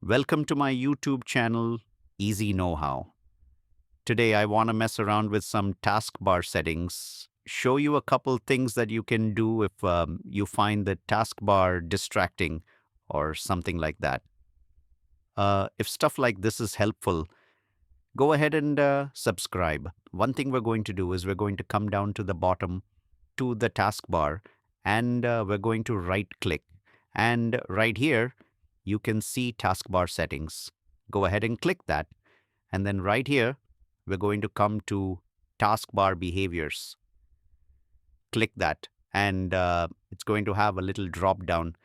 Welcome to my YouTube channel, EasyKnowHow. Today I want to mess around with some taskbar settings, show you a couple things that you can do if you find the taskbar distracting or something like that. If stuff like this is helpful, go ahead and subscribe. One thing we're going to do is we're going to come down to the bottom to the taskbar and we're going to right click. And right here, you can see taskbar settings. Go ahead and click that. And then right here, we're going to come to taskbar behaviors. Click that. And it's going to have a little drop down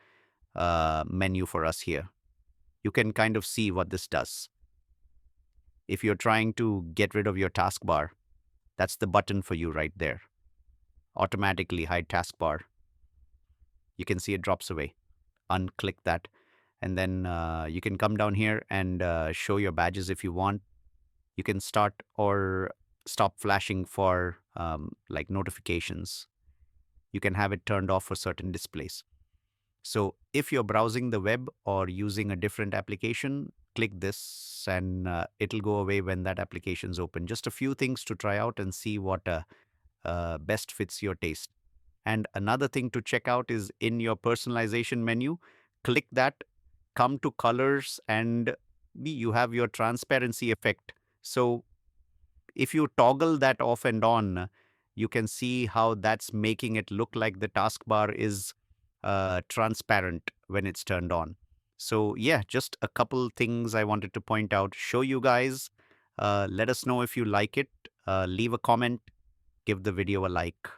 menu for us here. You can kind of see what this does. If you're trying to get rid of your taskbar, that's the button for you right there. Automatically hide taskbar. You can see it drops away. Unclick that. And then you can come down here and show your badges if you want. You can start or stop flashing for like notifications. You can have it turned off for certain displays. So if you're browsing the web or using a different application, click this and it'll go away when that application's open. Just a few things to try out and see what best fits your taste. And another thing to check out is in your personalization menu, click that, come to colors, and you have your transparency effect. So if you toggle that off and on, you can see how that's making it look like the taskbar is transparent when it's turned on. So yeah, just a couple things I wanted to point out, show you guys. Let us know if you like it. Leave a comment, give the video a like.